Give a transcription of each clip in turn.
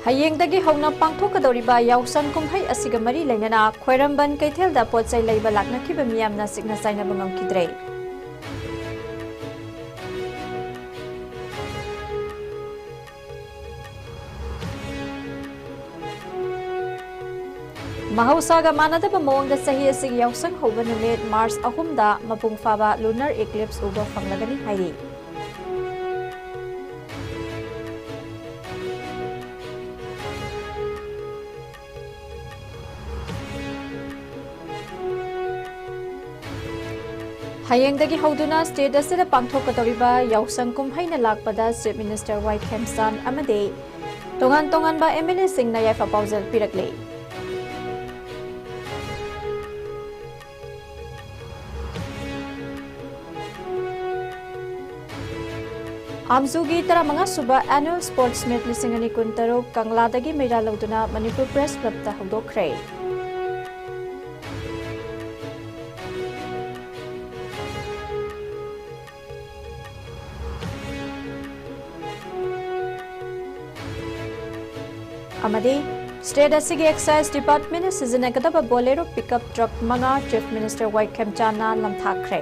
Hayengdagi hawna pangthokadoriba Yaoshang kumhai asiga mari lainana Khwairamban Kaithelda pochai leiba laknakiba miyamna signa sainaba ngamkidre. Mahausaga manadaba mawangda sahi asigi Yaoshang hawba numit Mars 3da mapung faba lunar eclipse uba fanglagani hairi. Hayengdagi hauduna state asida pangthokadoriba Yaoshang kumhaina lakpada Chief Minister Kemsan amade tongan ba MLA singna yaifa paujal pirakle. Amzugi taramanga suba annual sports meet lisingani kuntaro Kangladagi meira lauduna Manipur Press Club ta hawdokre. Amadi state asigi excise department sizinagdaba bolero pickup truck manga Chief Minister Kemsan na lamthakre.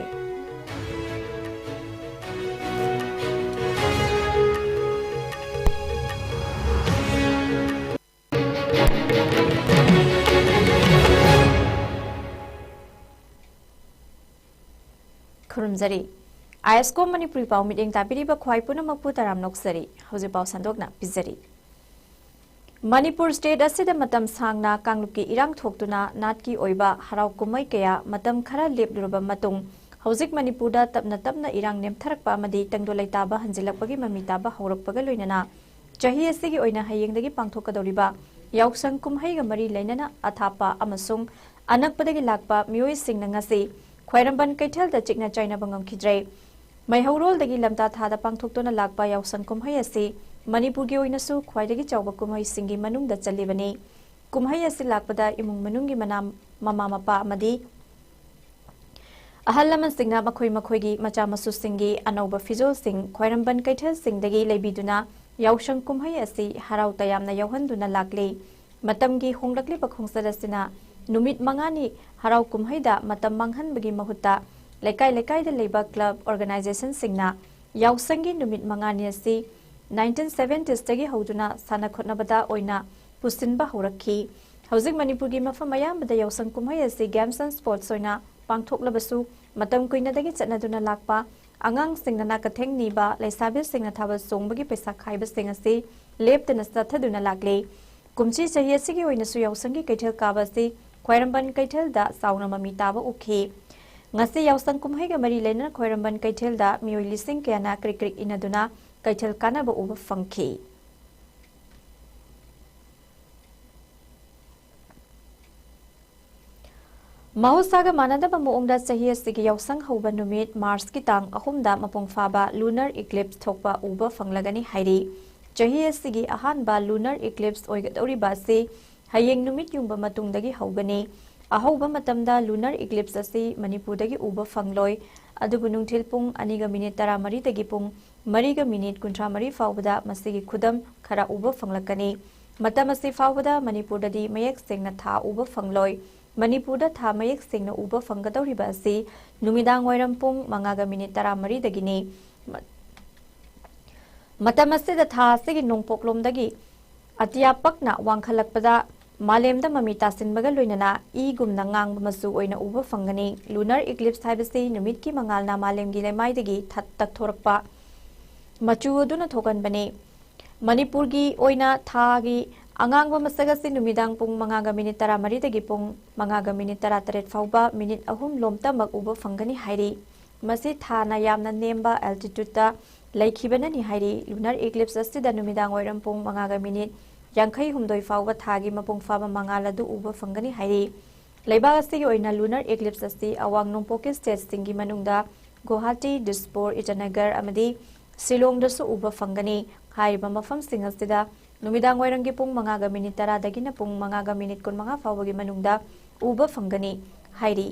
Kurumzari ISCOM Manipuri pau meeting tabiriba khwai punamapu taram noksari hauji pau sandokna pizari. Manipur state asida matam sangna kangluki irang thoktuna natki oiba harau kumai kaya matam khara leplurba matung hauzik Manipurda tapna irang nemtharakpa amadi tangdolai taba hanjilakpagi mami taba haurakpaga loinana chahi asigi oina hayengdagi pangthokadoriba Yaoshang kumhaiga mari lainana athapa amasung anakpadagi lakpa mioi singna ngasi Khwairamban Kaithelda chikna chaina bangam khidre maihorol dagi lamta thada pangthoktona lakpa Yaoshang kumhai asi Manipur gi oinasu khwaidagi chawba kumhai singi manungda chalibani kumhai asi lakpada imung manungi manam mama mapa amadi ahalaman singna makhoi gi macha masu singi anauba fizol sing Khwairamban Kaithel singdagi leibiduna Yaoshang kumhai asi harau tayamna yauhanduna lakle matamgi honglakli bakhongsadasina numit mangani harau kumhaida matam manghanbagi mahutta lekai da leba club organization singna Yaoshanggi numit mangani asi 1970s tagi hauduna sana khotnabada oina pusinba horakhi hauzik Manipur gi mafam ayambada Yaoshang kumhai asi games and sports oina pangthoklabasu matam kuina dagi chatnaduna lakpa angang singna nakatheng niba leisabi singna thaba songbagi pesa khaiba sing asi leptana sathaduna lakle kumchi chahi asigi oinasu Yaoshanggi Kaithel kabasi Khwairamban Kaithelda sauna mami taba ukhi ngasi Yaoshang kumhaiga mari lena Khwairamban Kaithelda mioi lising kayana krik inaduna Kaithel kanaba uba fangki Mahusaga manadaba muongda chahi asigi Yaoshang hauba numit Mars ki tang 3da mapung faba lunar eclipse thokpa uba fanglagani hairi chahi asigi ahanba lunar eclipse oigadori basi hayeng numit yungba matungdagi haugani ahauba matamda lunar eclipse asi Manipurdagi uba fangloi adubu nungthil pung 2:13 dagi pung 3:33 faubada masigi khudam khara uba fanglakani matam asi faubada Manipurdadi mayek sengna tha uba fangloi Manipurda tha mayek sengna uba fangadoriba asi numidang wairam pung 5:13 dagini matam asi da tha asigi nongpoklomdagi atiyapakna wangkhalakpada Malemda mamita sinbaga loinana gumna ngang masu oina uba fangani lunar eclipse haibasi numit ki mangalna malemgi lemaidagi thattak thorakpa machu aduna thokan bane Manipur gi oina thagi angangba masagasi numidang pung 5:13 dagi pung 5:13 fauba minute 3 lomta mak uba fangani hairi masi thana yamna nemba altitude ta laikhibanani hairi lunar eclipse asida numidang oiram pung 5 Yankai humdoi fauba thagi mapung faba mangaladu uba fangani hairi leiba asigi oina lunar eclipse asi awang nongpoke state singi manungda Guwahati Dispur Itanagar amadi Silong dasu uba fangani haiba mafam singasida numidang wairangi pung 5:10 dagina pung 5:15 faubagi manungda uba fangani hairi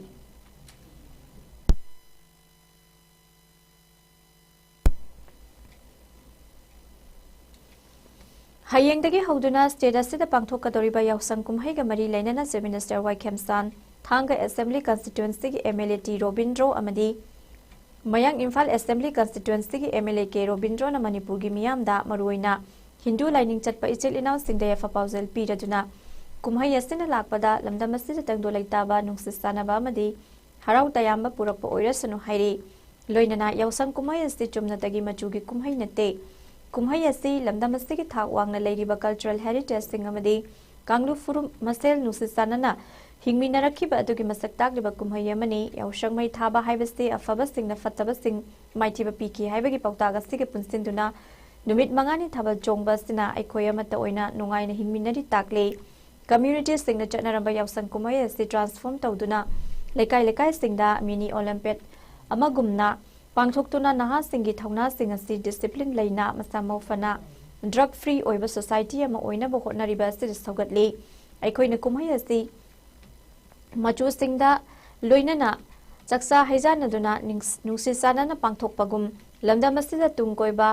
Hayengdagi hauduna state asida pangthokadoriba Yaoshang kumhaiga mari lainana Chief Minister Waikemsan Thanga Assembly Constituency ki MLA T Robindro amadi Mayang Imphal Assembly Constituency ki MLA K Robindro na Manipur gi miyamda maruina Hindu lining chatpa ichil inaw singda yafa pausel piraduna kumhai asina lakpada lamdam asida tangdo laitaba nungsisanaba amadi harau tayamba purakpa oirasanu hairi loinana Yaoshang kumhai asti chumnatagi machugi kumhai nate kumhai asi lamdam asigi thak wangna leiriba cultural heritage singamadi kanglu furum masel nungsisanana hingminarakhiba adugi masak takliba kumhai amani Yaoshang mai thaba haibasti afaba singna fataba sing maithiba piki haibagi pautaga sige punsinduna numit mangani thabal chongba sina aikhoya mata oina nungai na hingminari takle community singna chatnaramba Yaoshang kumhai asi transform tawduna lekai singda mini olympiad amagumna pangthoktuna naha singi thongna singasi discipline leina masamau fana drug free oiba society ama oina bo hotnariba sis thogatle aikhoina kumhai asi machu singda loinana chaksa haijanaduna nungsisanana pangthokpagum lamdam asida tungkoiba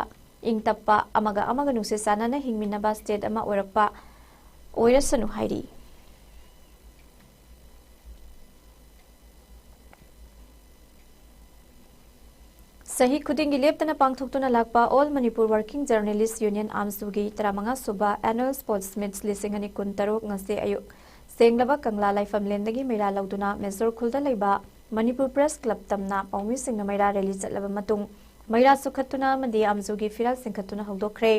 ingtappa amaga nungsisanana hingminaba state ama oirakpa oirasanu hairi Sahi khudingi leptana pangthoktuna lakpa All Manipur Working Journalists Union Amsugi Taramanga Suba Annual Sports Meets lisingani kuntaruk ngase ayuk senglaba kangla laifam lendagi meira lauduna Mesor khulda leiba Manipur Press Club tamna paumi singna meira rally chatlaba matung meira sukhatuna mandi Amsugi firal singkhatuna hawdokre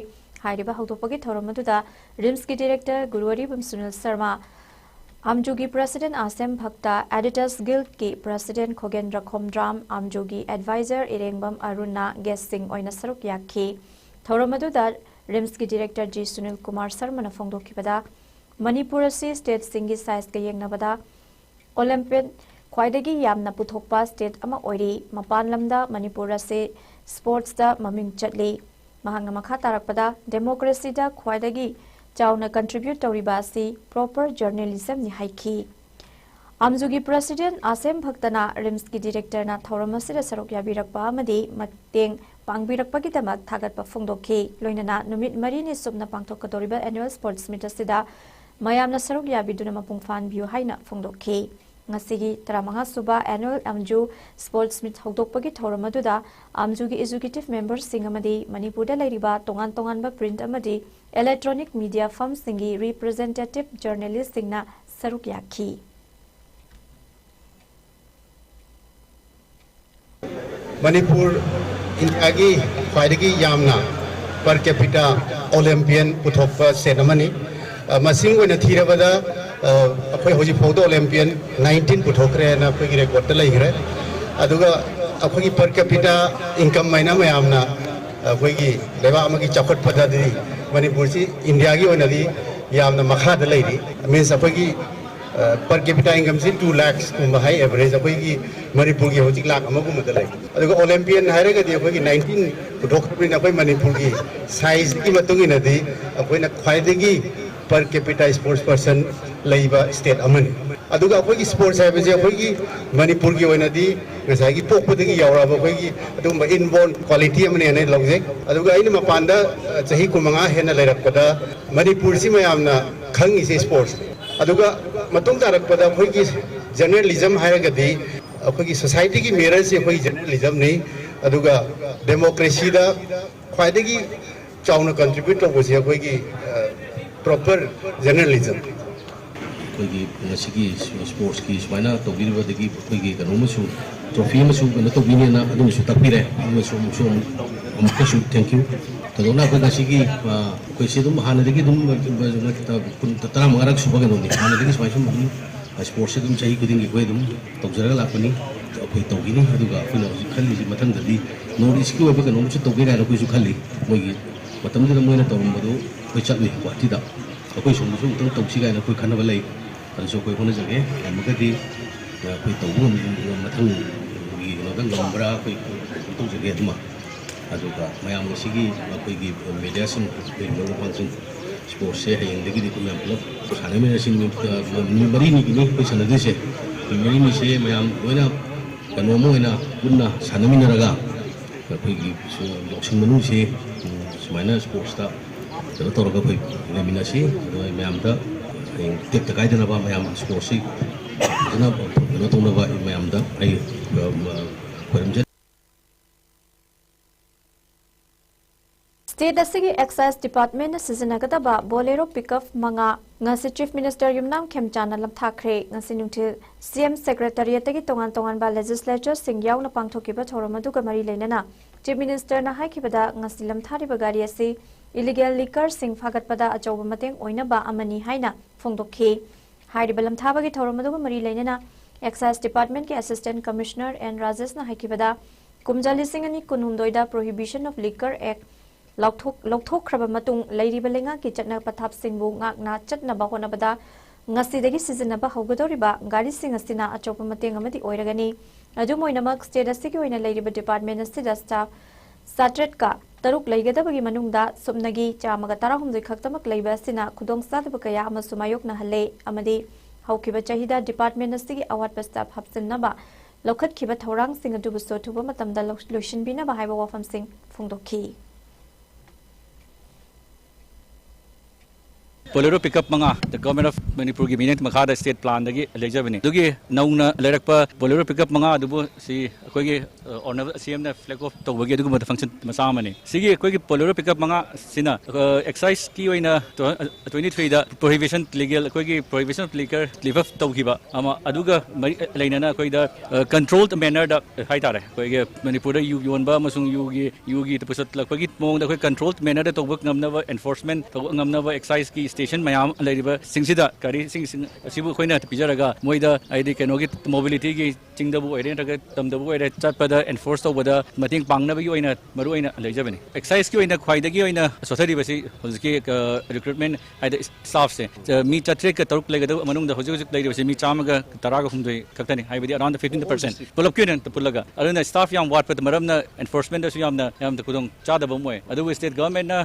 hairiba hawdopagi thoromaduda RIMS ki director Guruwari Sunil Sharma Amjugi President Asem Bhakta, Editors Guild ki President Khogendra Khomdram, Amjugi Advisor Irengbam Aruna Guesting Oina Saruk Yakhi. Thoromaduda RIMS ki Director G Sunil Kumar Sarmana Fongdokibada, Manipur si State Singi Size ka Yengnabada, Olympian Khwaidagi Yamna Puthokpa State ama oiri, Mapan Lamda Manipur si Sports da Maming Chatli, Mahanga Makha Tarakpada, Democracy da Khwaidagi Chauna contribute Toribasi proper journalism ni haiki. Amzugi President Asem Bhaktana RIMS ki Director na Thoramasira Sarokya Birakpa Amadi Mateng Pangbirakpa Kitamak Thagat Pafungdoki Loinana Numit Marini Subna Pangtokatoriba Annual Sports Meet Sida Mayamna Sarokya Biduna Mapungfan View Haina Fungdoki Ngasigi Taramanga Suba Annual Amju Sports Meet Hogdokpagi Thoramaduda Amjugi Executive Members Singamadi Manipurda Lairiba Tongan Print Amadi Electronic Media Firm Singi Representative Journalist Singna Saruk Yakhi. Manipur Inagi Khwaidagi Yamna per capita Olympian Puthokpa Senamani Masing when a Thirabada Hoji Photo Olympian 19 Puthokre and a Pigi record the Lagre Aduga Apagi per capita income Mayamna Wigi Leva Amaki Chakot Padadi Manipursi India gi onadi yamna makha da leidi means apagi per capita income si 2 lakhs kuma high average apagi Manipur gi hojik lakh amagu madalai adugo Olympian hairega di apagi 19 puthokpri na apagi Manipur gi size gi matung inadi apoi na khwaidagi per capita sports person leiba state amani aduga apagi sports haibase apagi Manipur gi onadi ngasai gi pokpudagi yauraba apagi adumba inborn quality amani ane logje aduga ina mapanda chahi kumanga hena lairakpada Manipur si mayamna khangi se sports aduga matung tarakpada apagi journalism hairagadi apagi society gi mirror se apagi journalism nei aduga democracy da khwaidagi chauna contribute tawbase apagi proper journalism Kogi ngasigi sports ki smaina togiriba degi kogi kanomusu trophy musu na togini na adu musu takpire musu amukashu thank you tadona ko ngasigi ko sidum hana degi dum kita kun tara mangarak subaga noni hana degi smaisum dum sports dum chahi kuding ko dum togjara lakani ko togini aduga ko na khalli mathang dadi notice ki oba kanomusu togira na ko su khalli mogi matam dina moina tawmadu ko chatni watida ko sum sum tong togsiga na ko khana balai so ko hona jage amagadi ko tawbu mathang gi no dang lombra ko tong jage duma aduga mayam sigi ko gi media sum ko no function sports se hayeng degi ko mayam club khane me sing ni mari ni ni ko sanadi se mari ni se mayam oina kano mo ina kunna sanami naraga ko gi so yoksing manu se smaina sports ta kano tawraga khoi leminasi mayam da tek takai dana ba mayam sports si jana kano tawna ba mayam da ai khoramje State asigi Excise Department sizinagada Bolero pickup manga ngasi Chief Minister Yumnam Khemchana lamthakre ngasi nungthil CM Secretariat gi tongan ba legislature singyaw na pangthokiba thoramadu ka mari leinana Chief Minister na haikibada ngasi lamthari bagari asi illegal liquor sing phagatpada achoba mateng oina ba amani haina phongdokhi hairiba lamthabagi thoramadu ka mari leinana Excise Department ki Assistant Commissioner N Rajesh na haikibada kumjali singani kunhumdoida Prohibition of Liquor Act Lokthokraba matung lairiba lenga ki chatna pathap singbu ngakna chatna ba honabada ngasidagi sizinaba haugadoriba gari sing asina achopa mateng amadi oiragani adu moinamak state asigi oina lairiba department asida staff satret ka taruk laigadabagi manungda subnagi chamaga tarahumdui khaktamak laiba asina khudong sadaba kaya amasu mayokna halle amadi haukiba chahida department asigi awat staff hapsinnaba lokhat khiba thorang sing adu buso thuba matamda loishin bina ba haiba wafam sing phungdokhi Bolero pickup manga the government of Manipur gi minute makhada state plan dagi elejabani dugi nauna lerakpa bolero pickup manga dubu si koi gi honorable CM na flag off tawagi dugu mata function masamani sigi koi gi bolero pickup manga sina excise ki oina 23 da prohibition legal koi gi prohibition of liquor live up tawgiba ama aduga leinana koi da controlled manner da haitare koi gi Manipur da yonba masung yugi tapusat la koi gi mong da koi controlled manner da tawbak ngamna enforcement ngamna excise ki station mayam leriba singsida kari sing asibu khoina pijaraga moida aidi kenogi mobility gi chingdabu oire raga tamdabu oire chatpada enforce tawada mating pangna bi oina maru oina lejabani excise ki oina khwaidagi oina society basi hozki recruitment aida staff se mi chatre ka taruk legada manung da hojik leiribasi mi chamaga taraga humdoi kaktani haibadi around 15% pulap kyun ta pulaga aruna staff yam watpat maramna enforcement da yamna da kudong chadaba moy adu state government na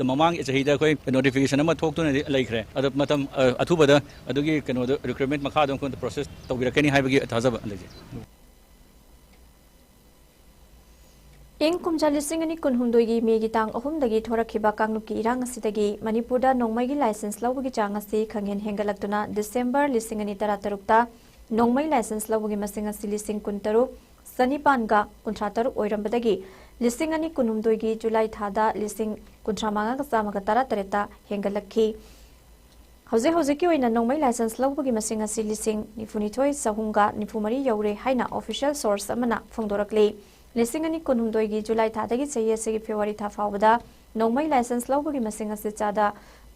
the mamang chahida koi notification ama thok tuna laikre adu matam athubada adugi kano recruitment makha dong kon process tawbirakani haibagi thazaba leje ing kumjali singani kunhumdoi gi megi tang ahumdagi thorakhiba kangnuki irang asidagi Manipurda nongmai gi license lawbagi chang asi khanghen hengalaktuna December 2013 ta nongmai license lawbagi masing asi 2013 sanipan ga 63 oirambadagi 2013 gi July thada 1993 ta hengalakhi hauze ki oina nongmai license lawbagi masing asi 1992 sahunga nifumari yaure haina official source amana phongdorakli 2013 gi July thadagi chayasegi February tha fawada nongmai license lawbagi masing asi chada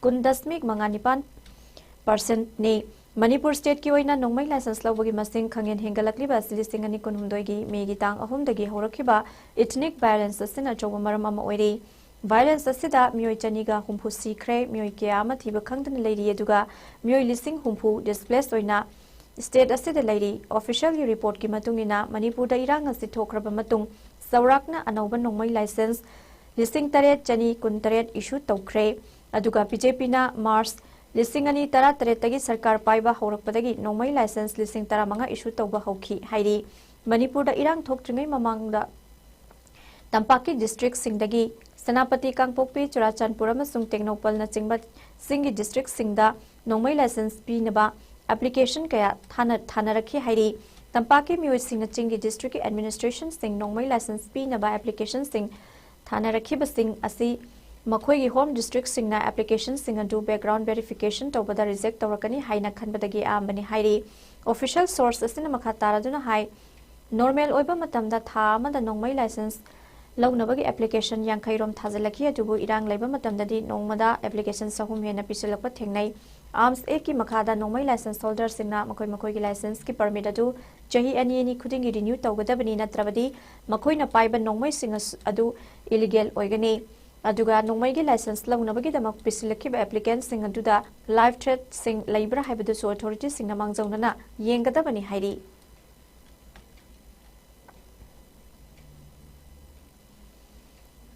10.9% ne Manipur state ki oina nongmai license lawbagi masing khanghen hengalakli ba 2013 gi megi tang ahumdagi horakhiba ethnic violence asina choba maram ama oire violence asida mioi chaniga humpu sikre mioi kya ama thiba khangdana leiri eduga mioi lising humpu displaced oina state asida leiri official report ki matungina Manipur da irang asi thokraba matung saurakna anoba nongmai license lising taret chani kuntaret issue tawkhre aduga BJP na March lising ani tara taretagi sarkar paiba horakpadagi nongmai license lising tara manga issue tawba hokhi hairi Manipur da irang thoktringai mamangda Tampaki district singdagi Sanapati Kangpokpi Churachandpur amasung Teknopal na chingba singi district singda nongmai license pinaba application kaya thanarakhi hairi Tampaki mioi singna chingi district administration sing nongmai license pinaba application sing thanarakhi basing asi makhoi gi home district singna application sing adu background verification tawbada reject tawrakani haina khanbadagi ambani hairi official source asina makha taraduna hai normal oiba matamda tha amada nongmai license launabagi application yankhairom thajalaki adubu irang laiba matamdadi nongmada application sahum hena pisilakpa thengnai arms a ki makhada nongmai license holder singna makoi gi license ki permit adu chahi ani khudingi renew tawgadabani natrabadi makoina paiba nongmai sing adu illegal oigani aduga nongmai gi license launabagi damak pisilaki ba applicant sing aduda live threat sing laibra haibadu so authority singna mangjawnana yengadabani hairi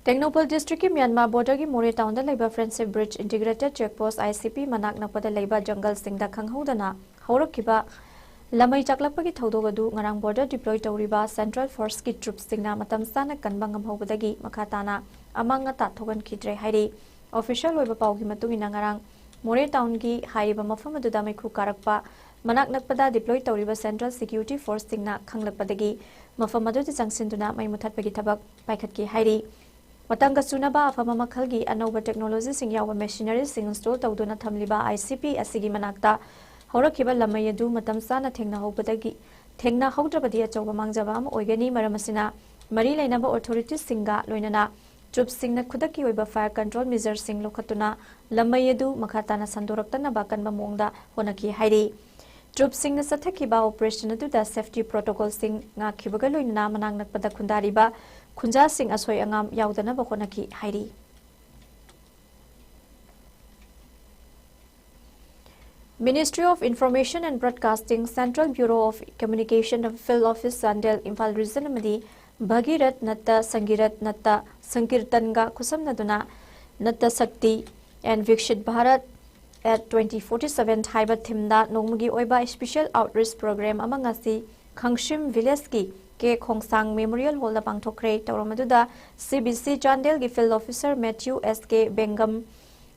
Technopal district ki Myanmar border ki More town da laiba Friendship Bridge integrated checkpost ICP manak nakpada laiba jungle singda khanghaudana haurakhiba lamai chaklapagi thodogadu ngarang border deploy tawriba Central Force ki troops singna matam sana kanbangam hobadagi makhatana amanga ta thogan khidre hairi official होइबा पाउगी मतुंगिना ngarang Moreh town की हाइबा मफम अदुदा मैखु कारकपा मनाक नकपदा डिप्लॉय तौरिबा सेंट्रल सिक्योरिटी फोर्स सिंगना खंगलकपदगी मफम अदुदा जंगसिनदुना मै मुथाटपगी थबक पाइखतकी हाइरी मतंग सुनबा अफम मखलगी अनौबा टेक्नोलॉजी सिंग यावा मशीनरी सिंग इंस्टॉल तौदुना थमलिबा आईसीपी असिगी मनाकता हौरखिबा लमय अदु मतम साना थेंगना हौबदगी थेंगना हौद्रबदी अचौबा मांगजबा अम ओइगनी मरमसिना मरी लेनाबा ऑथोरिटीज सिंगा लोइनना ट्रुप सिंगना खुदकी ओइबा फायर कंट्रोल मेजर सिंग लोखतुना लमय अदु मखाताना संदोरक्तनबा कनबा मोंगदा होनकी हाइरी ट्रुप सिंग सथकिबा ऑपरेशन अदुदा सेफ्टी प्रोटोकॉल सिंग ngaखिबगा लोइनना मनांग नकपदा खुंदारिबा खुंजा सिंग असोय अंगाम याउदनबा होनकी हाइरी Ministry of Information and Broadcasting, Central Bureau of Communication of Field Office Sandel, Imphal Region Amadi, Bhagirat Natta Sangirat Natta Sankirtanga Kusamnaduna Natta Shakti and Vikshit Bharat at 2047 Haiba Thimda Nongmugi Oiba Special Outreach Program among Asi Khangshim Village Ke Khongsang Memorial Hall Pangthokre Tauramaduda CBC Chandel gi Field Officer Matthew SK Bengam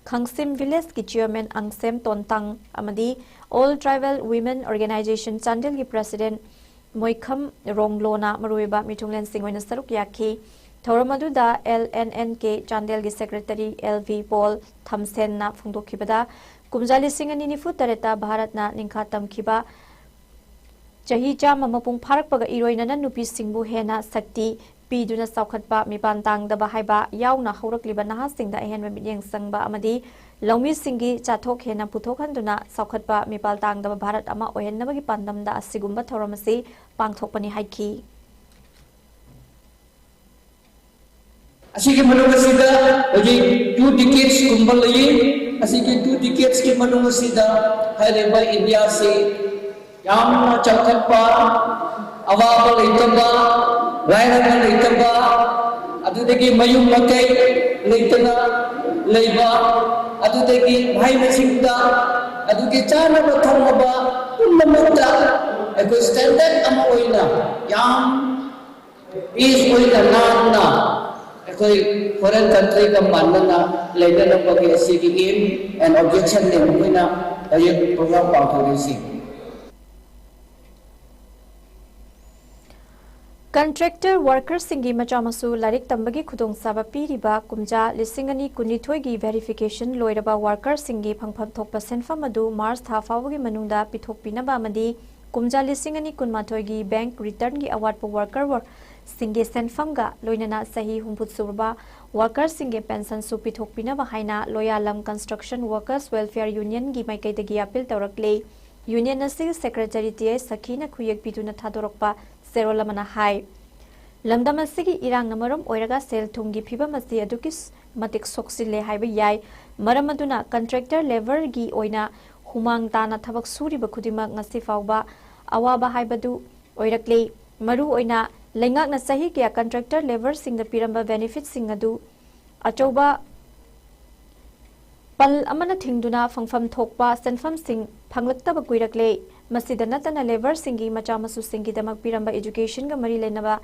Khangsim Village ki Chairman Angsem Tontang Amadi All Tribal Women Organization Chandel ki President Moikham Ronglona Maruiba Mitunglen Singwena Saruk Yaki Tauramaduda LNNK Chandel ki Secretary LV Paul Thamsen na Phungdokhibada Kumjali Singani Nifu Tareta Bharat na Ningkhatam Khiba Chahi Chama Mapung Pharakpaga Iroina Nupi Singbu Hena Sakti Piduna Saukhatpa Mipan Tang da Bahaiba Yauna Horakliba Naha Sing da Hen Mabiyang Sangba Amadi Longmi Singi Chathok Hena Putokhanduna Saukhatpa Mipal Tang da Bharat Ama Ohen Nabagi Pandam da Asigumba Thoramasi Pangthokpani Haiki Asiki manungasida oji 2 decades kumbal layi asiki 2 decades ki manungasida haileba India se yamna chawkhatpa awaba leitaba rairana leitaba adudagi mayum makai leitana leiba adudagi bhai masingda adugi chana bathangaba punnamutta eko standard ama oina yam is oina na ekoi foreign country ka manna leitana pagi asigi aim and objection ne oina aye program pathorisi Contractor workers singi machamasu larik tambagi khudong saba piriba kumja lisingani kunithoi gi verification loiraba workers singi phangpham thokpa senfam adu March tha fawagi manungda pithokpinaba amadi kumja lisingani kunmathoi gi bank return gi award for worker singi senfam ga loinana sahi humput surba workers singi pension su pithokpinaba haina loyalam construction workers welfare union gi maikai dagi appeal tawrakle union asi secretary ti sakhina khuyek pituna thadorokpa Serolamana Hai Lamdam Asigi Irang Namarum Oiraga Sel Tungi Piba Masi Adukis Matik Soxile Haiba Yai Maramaduna Contractor Lever Gi Oina Humang Tana Tabak Suri Bakudima Nasifauba Awaba Haibadu Oirakle Maru Oina Lengak Nasahi Kia Contractor Lever Sing the Piramba Benefits Singadu Achoba Pal Amana Thingduna Fangfam Thokpa Senfam Sing Panglakta Bakuirakle Masida Natana Lever Singi Machamasu Singi Damak Piramba Education Gamari Lenaba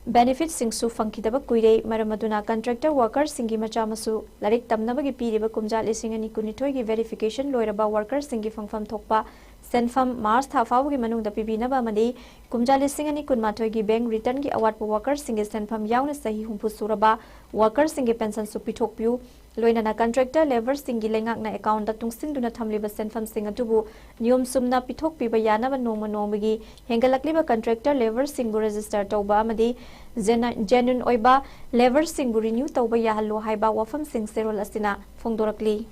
Benefit Singsu Funkidaba Kuire Maramaduna Contractor Workers Singi Machamasu Larik Tamnabagi Piriba Kumja Lisingani Kunitogi Verification Loiraba Workers Singi Fangfam Thokpa Senfam Mars Thafawagi Manung the Pibinaba Madi Kumja Lisingani Kunmatogi Bank Return Gi Award for Workers Singi Senfam Yauna Sahi Humpu Suraba Workers Singi Pension Supitokpu Loinana Contractor Lever Singi Lengak na account Tung Sinduna Tamliba Senfam Singatubu Nium Sumna Pitok Piba Yanaba Noma Nomigi Hengalakliba Contractor Lever Singu Register Toba Madi Genuine Oiba Lever Singu Renew Toba Yahalo Haiba Wafam Sing Serol Asina Fongdorakli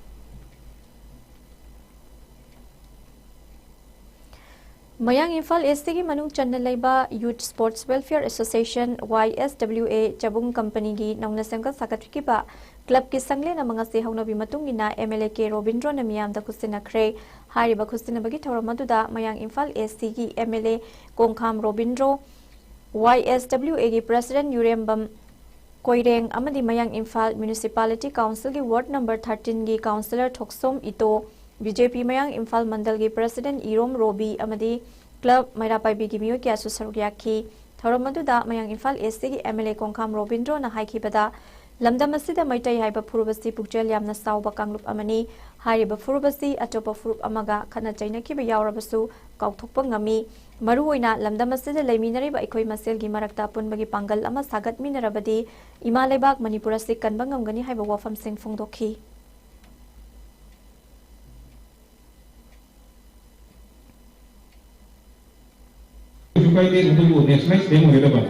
Mayang Imphal East gi Manung Channa Laiba Youth Sports Welfare Association YSWA Chabung Company gi Nongna Semka Sakatri ba Club ki sangle na mga si hauna bi matungina MLA ke Robindro na miyam da kusina kre hari ba kusina bagi tawramadu da Mayang Imphal SC gi MLA Kongkham Robindro YSWA gi President Yurembam Koireng amadi Mayang Imphal Municipality Council gi Ward number 13 gi Councillor Thoksom Ito BJP Mayang Imphal Mandal gi President Irom Robi amadi Club Mairapai bi gi miyo kya su saruk yakhi tawramadu da Mayang Imphal SC gi MLA Kongkham Robindro na haiki bada lamdam asida maitai haiba furubasi pukjel yamna sauba kanglup amani hariba furubasi atopa furup amaga khana chaina kiba yaurabasu kauthokpa ngami maruoina lamdam asida leiminariba ikoi maselgi marakta punbagi pangal ama sagat minarabadi ima leibak manipur asik kanba ngamgani haiba wafam sing phongdokhi nationalized bank होगा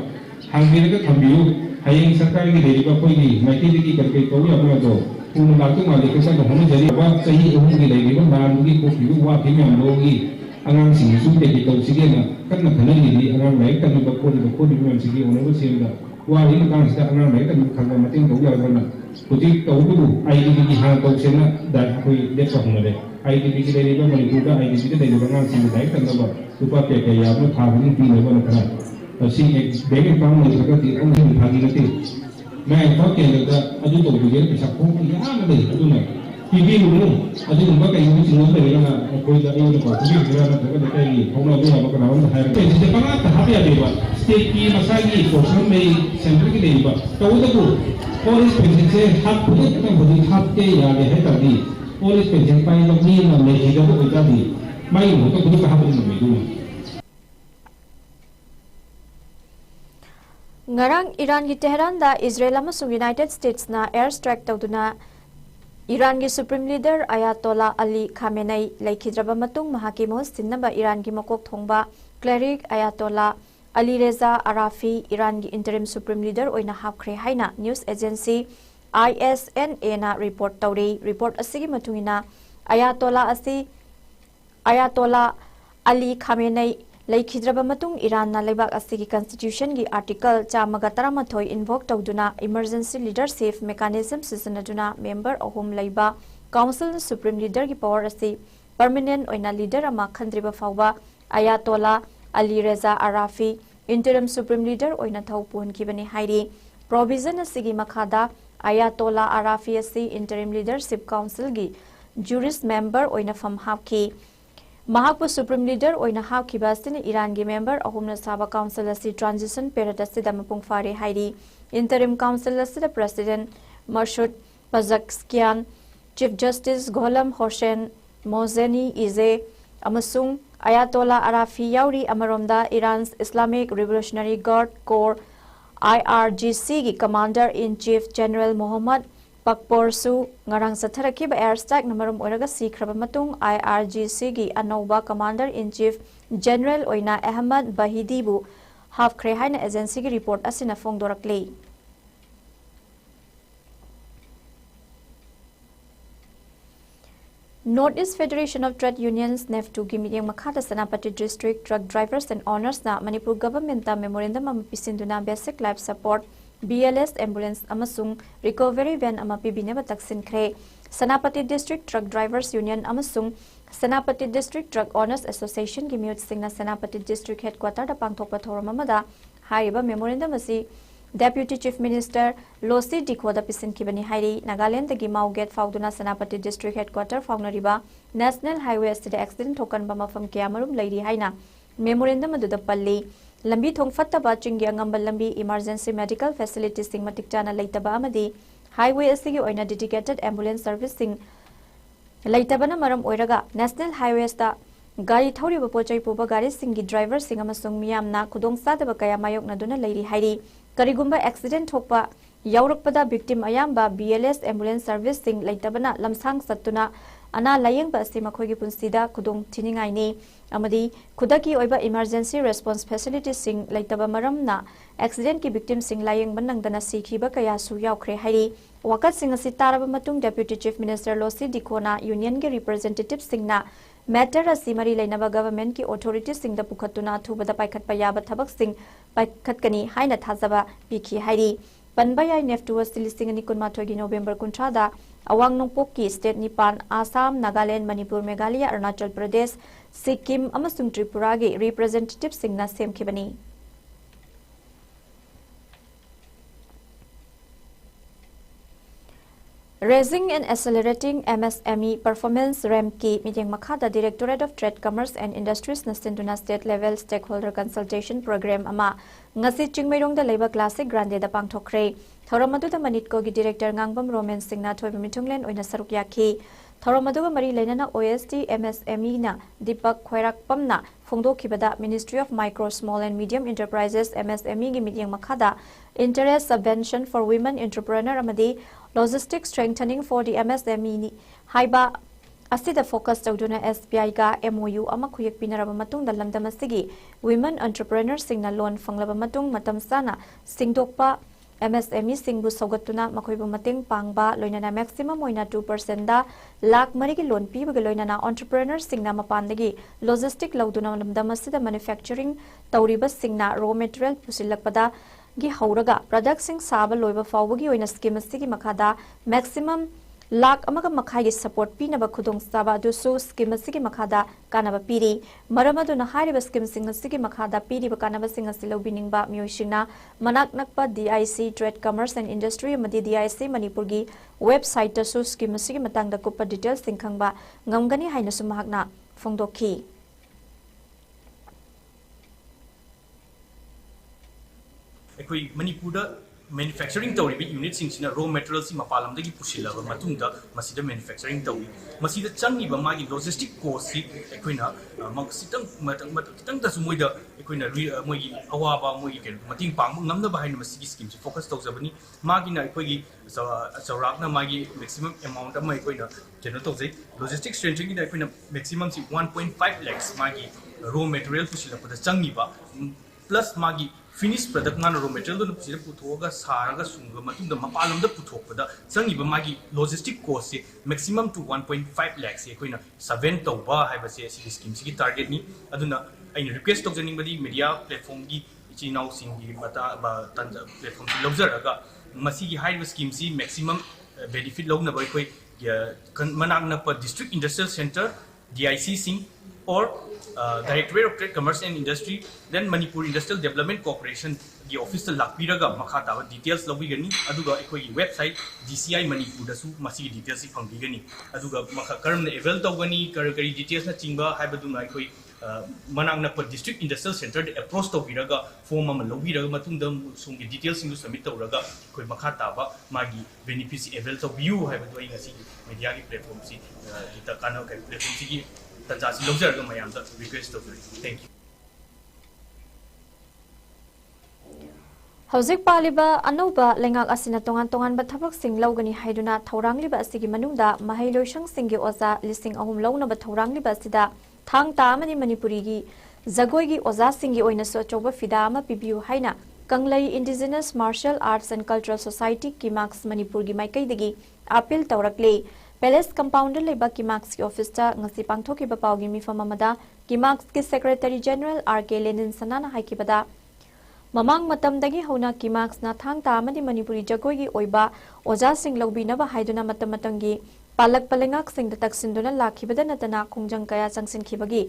hanger का थम्बियो हाइंग सरकार की देरी पर कोई mighty की करके कोई अपना जो पूर्ण लागत मालिक के साथ होने जरी बात सही उन्हीं की देरी पर नाम की कोई हुआ भी में हम लोग की अंगांग सिंह सुनते की तो सिगे ना करना खनन की अंगांग लाइक करने बकोर भी में सिगे होने को सेम दा हुआ इन कांस का अंगांग लाइक करने खंगा मतीन तो यार करना कुछ तो वो आईडीपी की हाँ तो सेना दा कोई देखा होने आईडीपी की देरी पर मणिपुर का आईडीपी के देरी पर अंगांग सिंह लाइक करना बा सुपर पे के यार में था भी तीन लेवल करा सी एक बैंक अकाउंट में जगह ती उन्हें भागी लेते मैं तो के लगा अजू तो बुझे पैसा को यहाँ में अजू ना टीवी में अजू उनका कहीं भी चीज़ में लेना कोई जाने वाले बात भी मेरा ना जगह देते ही हम लोग यहाँ पर नाम है तो जिसे पता कहाँ पे आते बात स्टेट की मसाली पोर्शन में सेंटर की देरी बात तो वो तो पुलिस पेंशन से हाथ खुद में खुद हाथ के याद है ताकि पुलिस पेंशन पाए लोग नहीं ना ले जाए तो कोई जाती मैं वो तो खुद कहाँ पर नहीं दूँगा ngarang Iran gi Tehran da Israel amasung United States na air strike tawduna Iran gi Supreme Leader Ayatollah Ali Khamenei laikhidraba matung mahaki mohos sinnaba Iran gi makok thongba cleric Ayatollah Ali Reza Arafi Iran gi interim Supreme Leader oina hapkhre haina news agency ISNA na report tawri report asigi matungina Ayatollah Ali Khamenei laikhidraba matung Iran na leibak asigi constitution gi article chamaga taramathoi invoke tawduna emergency leadership mechanism sisanaduna member ahum leiba council supreme leader gi power asi permanent oina leader ama khandriba fawba Ayatollah Ali Reza Arafi interim supreme leader oina thawpun kibani hairi provision asigi makhada Ayatollah Arafi asi interim leadership council gi jurist member oina fam hapki Mahakpu Supreme Leader oina hapkiba asina Iran gi member ahumna saba council asi transition period asida mapung fare hairi interim council asida president Masoud Pezeshkian chief justice Gholam Hossein Mohseni Ize amasung Ayatollah Arafi yauri amaromda Iran's Islamic Revolutionary Guard Corps IRGC gi commander in chief General Mohammad Pakpor su ngarang satharakiba air strike namarum oiraga sikraba matung IRGC gi anauba commander in chief general oina Ahmad Bahidi bu half khre haina agency gi report asina phongdorakle Northeast Federation of Trade Unions NEF2 gi meeting makhada Sanapati District Truck Drivers and Owners na Manipur government ta memorandum am pisinduna basic life support BLS ambulance amasung recovery van ama pibineba taksin khre Sanapati District Truck Drivers Union amasung Sanapati District Truck Owners Association gi miyut singna Sanapati District Headquarter da pangthokpa thoramamada haiba memorandum asi Deputy Chief Minister Losi Dikhoda pisin kibani hairi Nagaland gi Mauget fauduna Sanapati District Headquarter faunariba National Highway asida accident thokan ba mafam kyamarum lairi haina memorandum adu da palli lambi thong fattaba chinggi angambal lambi emergency medical facilities sing matik chana leitaba amadi highway asigi oina dedicated ambulance service sing leitabana maram oiraga national highways ta gari thoriba pochai puba gari singi driver sing amasung miyamna khudong sadaba kaya mayok na duna leiri hairi karigumba accident thokpa yaurakpada victim ayamba BLS ambulance service sing leitabana lamsang sattuna ana layeng ba asti makhoi punsida khudong thiningai ni amadi khudaki oiba emergency response facilities sing leitaba maram na accident ki victim sing layeng banangdana sikhiba kaya su yaukre hairi wakat sing asi taraba matung Deputy Chief Minister Losi Dikhona union ge representative sing na matter asi mari leinaba government ki authorities sing da pukhatuna thubada paikhat payaba thabak sing paikhatkani haina thajaba pikhi hairi panbayai NEF2 silising ni kunmathoi gi November 13 da awang nongpok ki state nipan Assam Nagaland Manipur Meghalaya Arunachal Pradesh Sikkim amasung Tripura gi representative singna semkhibani Raising and Accelerating MSME Performance RAMP ki meeting makhada Directorate of Trade, Commerce and Industries na sinduna state level stakeholder consultation program ama ngasi chingmairong da leiba classic grande da pangthokre थौरम अदुदा मनिटको की director ngangbam roman singna thoiba mithunglen oina saruk yakhi थौरम अदुगा मरी लेना OST MSME ना दीपक खोइराकपमना फोंदोखिबदा Ministry of Micro, Small and Medium Enterprises MSME की meeting मखादा Interest Subvention for Women Entrepreneur amadi Logistic Strengthening for the MSME ni हाइबा asida focus tawduna SBI ga MOU ama khuyek pinaraba matung da lamdam asigi women entrepreneurs singna loan fanglaba matung matam sana singdokpa MSME singbu sogatuna makhoibu mating pangba loinana maximum oina 2% da lakh mari ki loan piba loinana entrepreneurs singna mapandagi logistic lauduna lamdam asida manufacturing tawriba singna raw material pusilakpada gi hauraga product sing saba loiba fawgi oina scheme asigi makada maximum lakh amaga makhai support pinaba khudong saba dusu scheme asigi makhada kanaba piri maramadu na hariba scheme sing asigi makhada piri ba kanaba sing asilo biningba mioishina manak nakpa DIC Trade Commerce and Industry amadi DIC Manipur gi website ta su scheme asigi matangda kupa details singkhangba ngamgani haina su mahakna phongdokhi ekoi Manipur da manufacturing tawri bi unit sing sina raw materials si mapalam dagi pusilaba matungda masida manufacturing tawri masida changi ba magi logistic cost si ekoina maksitang kitang da sumoida ekoina moigi awaba moigi ken mating pang ngamna ba haina masigi scheme si focus tawjabani magi na ekoigi zawrakna magi maximum amount ama ekoina keno tawjai logistic strengthening da ekoina maximum si 1.5 lakhs magi raw material pusilaba da changi ba plus magi finished product man raw material do pusira puthoga saraga sunga matunda mapalam da puthokpada changi ba magi logistic cost se maximum to 1.5 lakhs e koina 7 tawba haiba se si scheme si target ni aduna aina request tawjaning badi media platform gi ichinaw singi mata ba tanja platform si lobjaraga masi gi high scheme si maximum benefit logna ba koi managna pa district industrial center DIC sing or Directorate of Trade, Commerce and Industry, then Manipur Industrial Development Corporation, the office of Lakpiraga, Makata, details of Vigani, Aduga Equi website, DCI Manipur, the Su Masi details from Vigani, Aduga Makaram, the Evel Togani, Karakari details, Nachimba, Habaduna, Equi, Managna District Industrial Center, the approach to Viraga, Forma Malovira, Matundam, Sungi details into Samita Raga, Koi Makataba, Magi, benefits, Evels of you, have doing a media platform, the Kana platform. Thank you. Hauzik paliba anuba lengak asina tongan bathabak sing laugani haiduna thaurangliba asigi manungda mahailoishang singi oza listing ahum launaba thaurangliba asida thang ta amani manipuri gi jagoi gi oza singi oina so choba fida ama pibiu haina kanglai Indigenous Martial Arts and Cultural Society kimax Manipur gi maikai dagi appeal taurakle Palace Compounder leba Kimax ki office ta ngasi pangthoki ba pawgi mi famamada Kimax ki Secretary General RK Lenin Sanana haikibada mamang matam dagi hona Kimax na thang ta amadi Manipuri jagoi gi oiba oja sing lobina ba haiduna matam matangi palak palengak sing da taksinduna lakhibada natana khongjang kaya changsin khibagi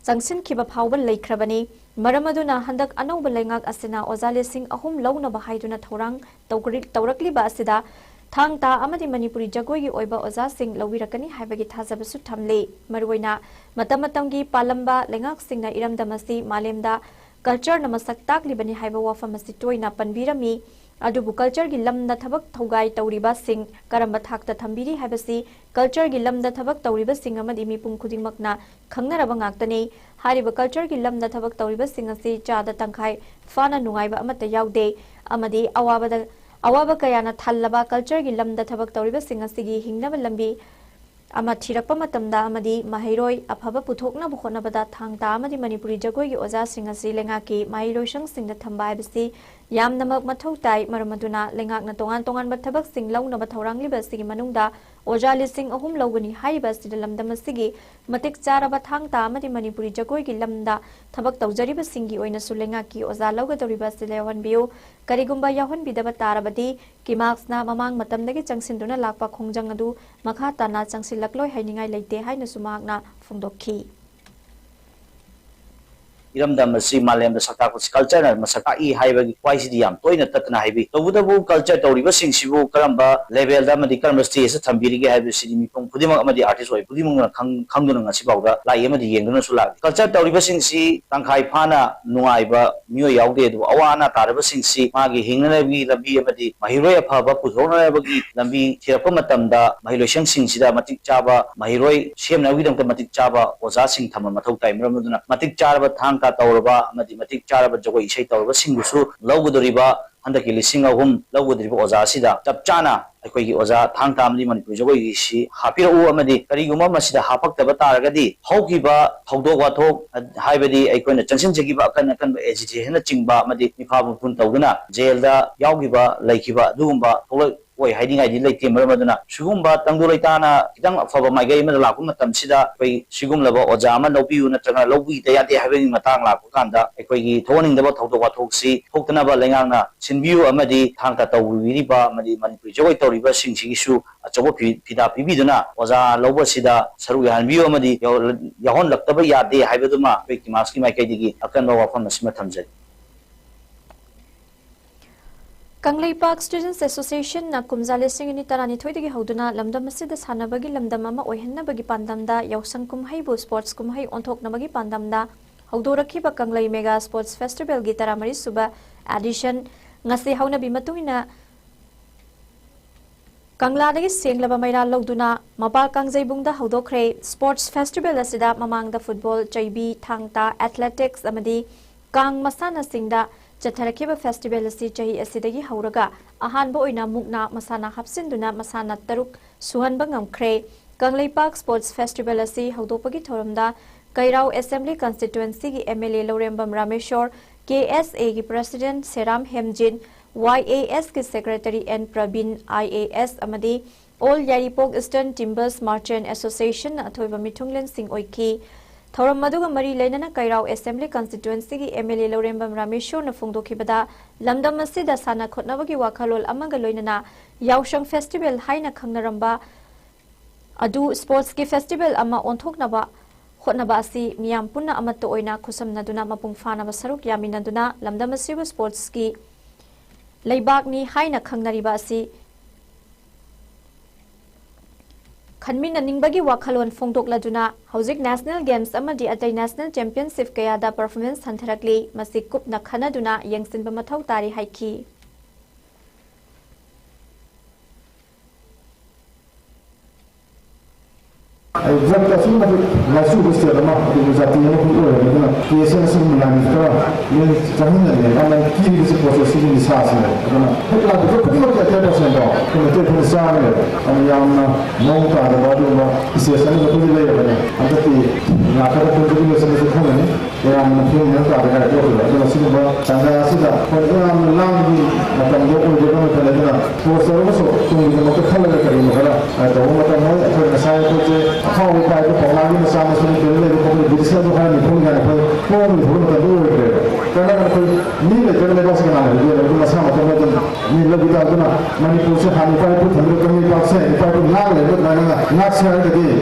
changsin khiba phawba leikrabani maramaduna handak anauba lengak asina oja lesing ahum launa ba haiduna thorang tawrakli ba asida Thang ta amadi Manipuri jagoi gi oiba oza sing lawirakani haibagi thajabasu thamle maruina matamatamgi palamba lengak singna iramdamasi malemda culture na masak taklibani haiba wafamasi toina panbirami adubu culture gi lamda thabak thogai tawriba sing karamba thakta thambiri haibasi culture gi lamda thabak tawriba sing amadi mipum khudingmakna khangnaraba ngaktani hariba culture gi lamda thabak tawriba sing asi chada tangkhai fana nungaiba amata yaude amadi awaba kayana thallaba culture gi lamda thabak tawriba sing asigi hingnaba lambi ama thirakpa matamda amadi mahairoi aphaba puthokna bukhona bada thangta amadi Manipuri jagoi gi oja sing asi lenga ki mahiroishang singda thamba ibsi yamnamak mathau tai maramaduna lengak na tongan ba thabak sing launa ba thorangli ba sigi manungda oja lising ahum lawgani haiba sida lamdam asigi matik charaba thangta amadi Manipuri jagoi gi lamda thabak tawjari ba singi oina sulenga ki oja lawga doriba silewan biu karigumba yahan bidaba tarabadi Kimax na mamang matamdagi changsinduna lakpa khongjang adu makha tana changsilakloi hainingai leite haina sumakna phongdokhi इरमदम मसी मालेम द सकता को culture न मसका ई हाइबगी क्वाइसी दियाम तोइना ततना हाइबी तबुदबु कल्चर तौरिबा सिंसिबु करंबा लेवल दा मदि करम स्टेज से थंबिरिगे हाइबि सिदि मिपुं खुदिमा अमदि आर्टिस्ट ओइ खुदिमा खंगदुना ngasi बावदा लाई अमदि येंगदुना सुला कल्चर तौरिबा सिंसि तंखाइ फाना नुआइबा मियो यावदे दु अवाना तारबा सिंसि मागी हिंगनबी लंबी अमदि महिरोय अफाबा पुथोनबगी लंबी थिरपा मतमदा महिलोइसंग सिंसिदा मतिक चाबा महिरोय सेमनाविदंत मतिक चाबा ओजा सिंग थम मथौ ताइ मरमदुना मतिक चारबा थांग का तौरबा अमदि मतिक चारबा जगोइ इसै तौरबा सिंगुसु लौगदोरिबा हंदकी लिसिंग अहुम लौगदोरिबा ओजा सिदा चपचाना अखोई ओजा थांग तामदि मणिपुर जगोइ सि हापिरउ अमदि करिगुमा मसिदा हापक्तबा तारगदि हौकिबा थौदोक वाथोक हाइबदि अखोइना चंसिनजगिबा अकन अकन एजिटेशन चिंगबा अमदि निफाबु पुन तौदुना जेलदा यावगिबा लैखिबा दुगुम्बा थोलै ओइ हाइदिंगाइदि लैते मरमदुना सुगुम्बा तंदुलैताना खितंग अफबा माइगै म लाकु मतमसिदा अखोइ सिगुमलबा ओजा अमा लौबियु नत्रगा लौबि तयाते हाइबनि मतांग लाकु कांदा अखोइगी थोनिंगदबा थौदोक वाथोकसि थोक्तनबा लेंगांगना सिनबियु अमदि थांगता तौबिरिबा अमदि मणिपुर जगोइ तौरिबा सिंसिगिसु अचौबा फिदा पिबिदुना ओजा लौबसिदा सरु याहनबियु अमदि याहोन लक्तबा यादे हाइबदुमा अखोइ किमासकी माइकैदिगी अकनबा वाफम असिमा थमजरि कंगलैपाक स्टूडेंट्स एसोसिएशन ना कुमजाले सिंगनी तरानी थोइदगी हौदुना लमदम मसिदा सानबगी लमदम अमा ओइहन्नबगी पांदमदा यावसंग कुमहैबु स्पोर्ट्स कुमहै ओंथोकनबगी पांदमदा हौदोरखिबा कंगलै मेगा स्पोर्ट्स फेस्टिवल गी तरामरी सुबा एडिशन ngasi हौनबी मतुइना कंगलादगी सेंगलबा मैरा लौदुना मपाल कांगजैबुंगदा हौदोखरे स्पोर्ट्स फेस्टिवल असिदा ममांगदा फुटबॉल चैबी थांगता एथलेटिक्स अमदी कांग मसाना सिंगदा चथरखिबा फेस्टिवल असि चही असिदगी हौरगा अहानबा ओइना मुकना मसाना हप्सिनदुना मसाना तरुक सुहनबा ngamkhre कंगलैपाक स्पोर्ट्स फेस्टिवल असि हौदोपगी थोरमदा कैराव असेंबली कंस्टिट्युएंसी की एमएलए लौरेंबम रामेश्वर केएसए की प्रेसिडेंट सेराम हेमजिन वाईएएस के सेक्रेटरी एन प्रवीण आईएएस अमदी all Yairipok eastern timbers merchant association अथोइबा मिथुंगलेन सिंह ओइखी थौरम मदुगा मरी लेनना कैराव असेंबली कंस्टिट्युएंसी की एमएलए लौरेंबम रामेश्वर न फोंदोखिबदा लमदम असिदा साना खोटनबगी वाखलोल अमगा लोइनना यावशंग फेस्टिवल हाइना खंगनरंबा अदु स्पोर्ट्स की फेस्टिवल अमा ओंथोकनबा होटनबा असि मियाम पुन्ना अमत्तो ओइना खुसमनदुना मपुंग फानबा सरुक यामिनदुना लमदम असिबु स्पोर्ट्स की लैबाकनी हाइना खंगनरिबा असि खनमिन निंगबगी वाखलोन फोंदोकलदुना हौजिक नेशनल गेम्स अमदि अतै नेशनल चैंपियनशिप कयादा परफॉर्मेंस हंथरकली मसि कुपना खनदुना यंगसिनबा मथौ तारी हाइखी जब असम लासु बस्ते रमा अदु जाति ने को ओरे ने केसे असम मिलानि का ये जमीन ने गाना की दिस प्रोसेस की निसास ने गाना हटला तो कुछ मत क्या परसेंट हो तो ते फिर सारे हम यामना मोंका द बादुमा इसे सन को भी ले बने अदति नाकर को भी ले सके तो ने याम न फिर ने का का जो तो असम बा संगा सिदा पर याम लांग भी मतलब जो को जो में चले ना तो सरो सो तुम जो मत खले करी मगरा तो मतलब मैं फिर साय को जे how we try to follow the same as we do the public business of having to get a form of the do it. Need a general national, the sum of the need to get out Manipur, Hanify to 120%, if I could not let it not say the day.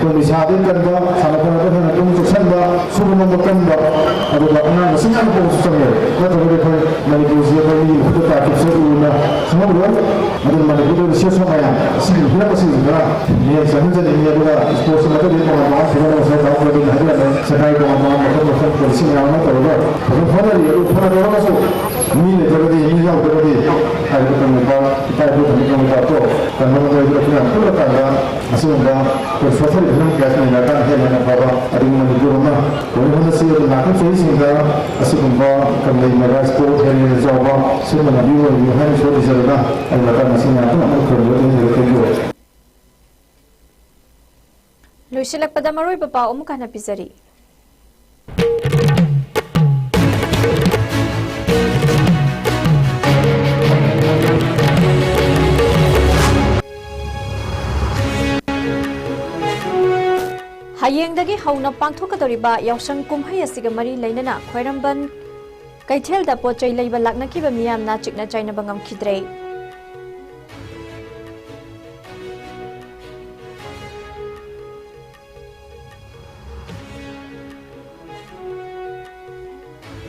When we had it, Salapana to send the Subanamukamba, and the single post somewhere. Not only for Manipur, the type of some work, and then Manipur is just my single purposes. Yes, I think sports में तो ये मामला फिर उसने काम कर दिया है ना सकाई को मामला मतलब सब पुलिस में आना तो होगा तो फॉलो ये फॉलो करो सो मील जगह ये जाओ जगह ये आगे तो मेरा टाइप को हम का तो करना तो इधर अपने आप को करना ऐसे होगा तो सोशल इवेंट कैसे नहीं लगा है ना बाबा अरे मैं जो ना वो होने से ये ना कुछ सही सिंगा ऐसे होगा करने में स्पोर्ट है ये जॉब से मैं भी वो है शो डिजाइनर अल्लाह का मशीन आता है हम कर लेते हैं लोइसिलकपदा मरोय बपा अमुक हना पिजरी हयेंगदगी हौना पांथोकदोरिबा यावसंग कुमहै असिगा मरी लैनना खैरंबन कैथेलदा पोचै लैबा लाकनकिबा मियामना चिकना चाइनबा ngamkhidre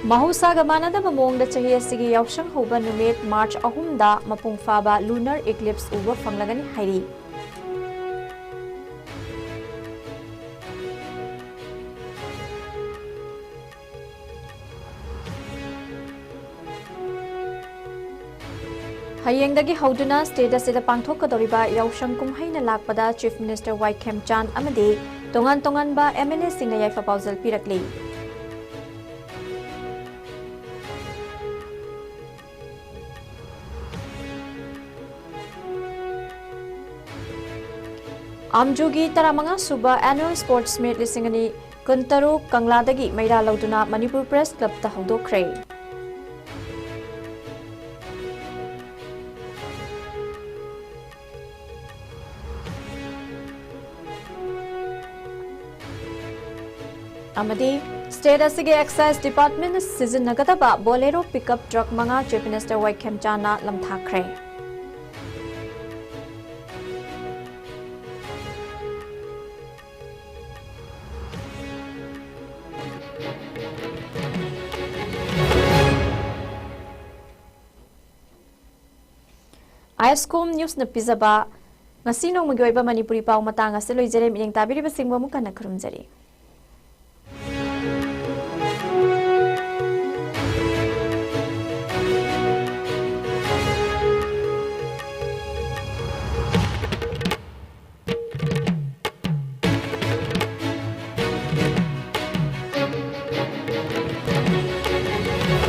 Mahusaga manadaba mongda chahi asigi Yaoshang hoba numit March 3 da mapung faba lunar eclipse uba fanglagani hairi. Hayengdagi hauduna state asida pangthokadoriba Yaoshang kumhaina lakpada Chief Minister Kem Chan amadi tongan ba MLA singna yaifa pauzal pirakli. Amjugi taramanga suba annual sports meet lisingani kuntaru kangladagi maira lauduna Manipur Press Club ta haudokre. Amadi state asige excise department season nagadaba bolero pickup truck manga Chief Minister Kem Chan na lamthakre. ISCOM news na pizaba ngasi nong magyoy ba Manipuri pau matanga seloy jere mining tabiri ba singwa mu kana khurumjari.